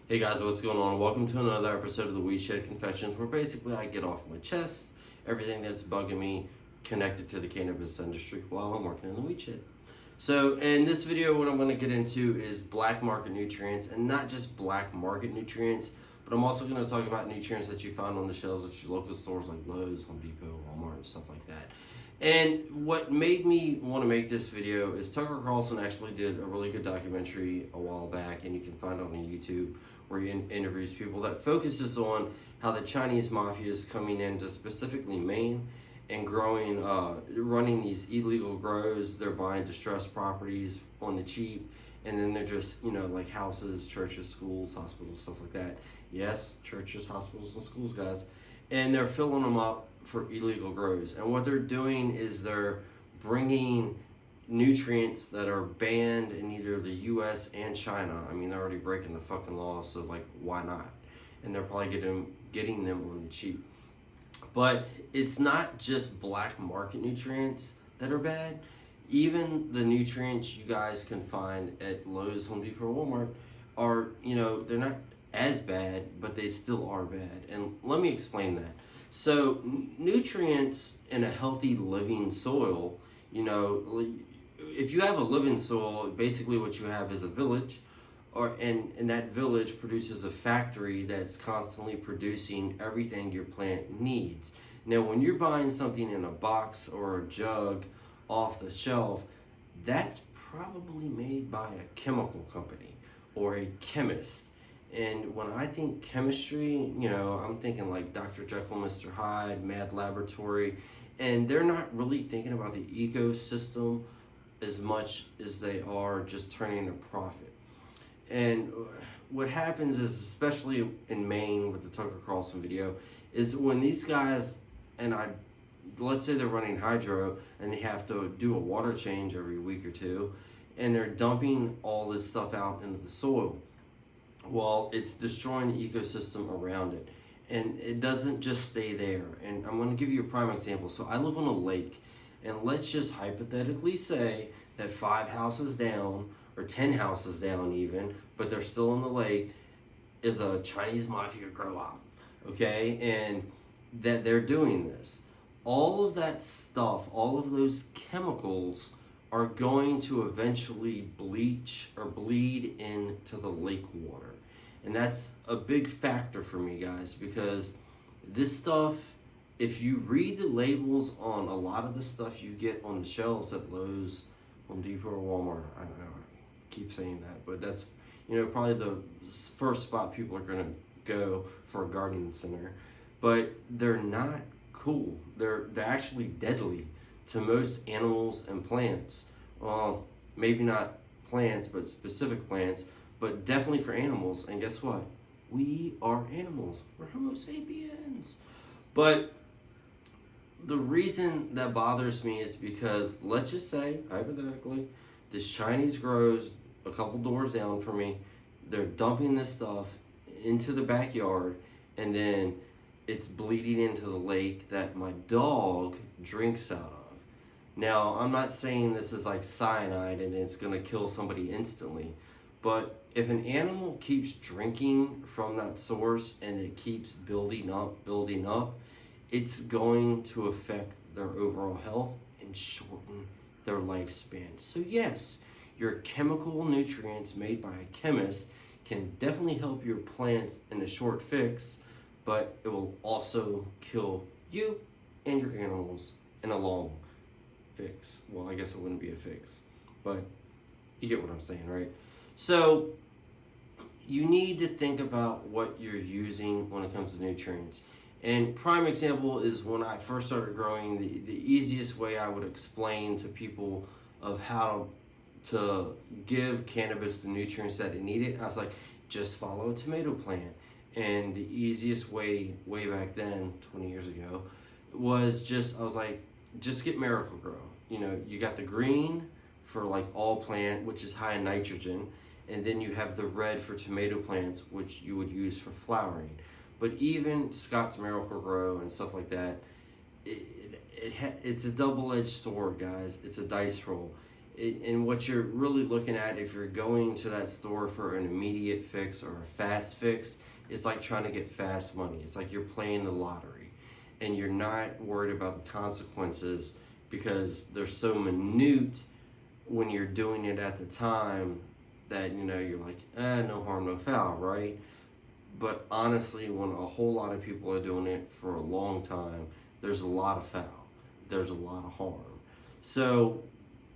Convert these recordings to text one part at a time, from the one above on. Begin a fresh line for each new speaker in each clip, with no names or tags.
Hey guys, what's going on? Welcome to another episode of the Weed Shed Confessions, where basically I get off my chest everything that's bugging me connected to the cannabis industry while I'm working in the weed shed. So, in this video, what I'm going to get into is black market nutrients, and not just black market nutrients, but I'm also going to talk about nutrients that you find on the shelves at your local stores like Lowe's, Home Depot, Walmart, and stuff like that. And what made me want to make this video is Tucker Carlson actually did a really good documentary a while back, and you can find it on YouTube, where he interviews people that focuses on how the Chinese mafia is coming into specifically Maine and growing, running these illegal grows. They're buying distressed properties on the cheap, and then they're just, like houses, churches, schools, hospitals, stuff like that. Yes, churches, hospitals, and schools, guys. And they're filling them up for illegal grows. And what they're doing is they're bringing nutrients that are banned in either the US and China. I mean, they're already breaking the fucking law, so why not? And they're probably getting them on the cheap. But it's not just black market nutrients that are bad. Even the nutrients you guys can find at Lowe's, Home Depot, Walmart are, they're not as bad, but they still are bad. And let me explain that. So, nutrients in a healthy living soil, if you have a living soil, basically what you have is a village, and that village produces a factory that's constantly producing everything your plant needs. Now, when you're buying something in a box or a jug off the shelf, that's probably made by a chemical company or a chemist. And when I think chemistry, I'm thinking like Dr. Jekyll, Mr. Hyde, Mad Laboratory, and they're not really thinking about the ecosystem as much as they are just turning a profit. And what happens is, especially in Maine with the Tucker Carlson video, is when these guys, let's say they're running hydro and they have to do a water change every week or two, and they're dumping all this stuff out into the soil. Well, it's destroying the ecosystem around it. And it doesn't just stay there. And I'm going to give you a prime example. So I live on a lake, and let's just hypothetically say that 5 houses down, or 10 houses down even, but they're still in the lake, is a Chinese mafia grow op, okay? And that they're doing this. All of that stuff, all of those chemicals are going to eventually bleach or bleed into the lake water. And that's a big factor for me, guys, because this stuff, if you read the labels on a lot of the stuff you get on the shelves at Lowe's, Home Depot, or Walmart, I don't know, I keep saying that, but that's, probably the first spot people are going to go for a gardening center. But they're not cool. They're actually deadly to most animals and plants. Well, maybe not plants, but specific plants, but definitely for animals. And guess what? We are animals. We're Homo sapiens. But the reason that bothers me is because, let's just say, hypothetically, this Chinese grows a couple doors down from me. They're dumping this stuff into the backyard, and then it's bleeding into the lake that my dog drinks out of. Now, I'm not saying this is like cyanide and it's going to kill somebody instantly, but if an animal keeps drinking from that source and it keeps building up, it's going to affect their overall health and shorten their lifespan. So yes, your chemical nutrients made by a chemist can definitely help your plants in a short fix, but it will also kill you and your animals in a long fix. Well, I guess it wouldn't be a fix, but you get what I'm saying, right? So you need to think about what you're using when it comes to nutrients. And prime example is when I first started growing, the easiest way I would explain to people of how to give cannabis the nutrients that it needed, I was like, just follow a tomato plant. And the easiest way back then, 20 years ago, was just get Miracle-Gro. You got the green for like all plant, which is high in nitrogen, and then you have the red for tomato plants, which you would use for flowering. But even Scott's Miracle-Gro and stuff like that, it's a double-edged sword, guys. It's a dice roll. And what you're really looking at if you're going to that store for an immediate fix or a fast fix, it's like trying to get fast money. It's like you're playing the lottery and you're not worried about the consequences because they're so minute when you're doing it at the time that, you know, you're like, no harm, no foul, right? But honestly, when a whole lot of people are doing it for a long time, there's a lot of foul. There's a lot of harm. So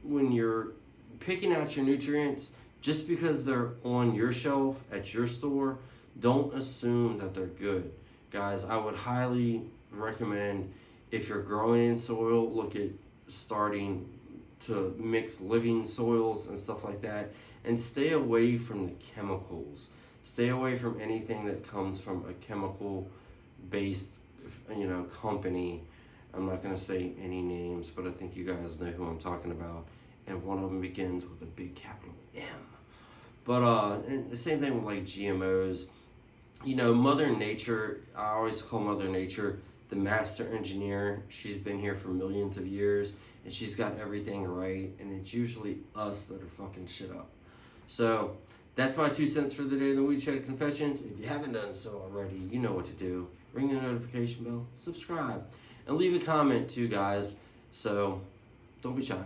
when you're picking out your nutrients, just because they're on your shelf at your store, don't assume that they're good. Guys, I would highly recommend, if you're growing in soil, look at starting to mix living soils and stuff like that, and stay away from the chemicals. Stay away from anything that comes from a chemical based, you know, company. I'm not going to say any names, but I think you guys know who I'm talking about. And one of them begins with a big capital M. But and the same thing with like GMOs. You know, Mother Nature, I always call Mother Nature the master engineer. She's been here for millions of years, and she's got everything right, and it's usually us that are fucking shit up. So that's my 2 cents for the day in the Weed Shed Confessions. If you haven't done so already, you know what to do. Ring the notification bell, subscribe, and leave a comment too, guys. So don't be shy.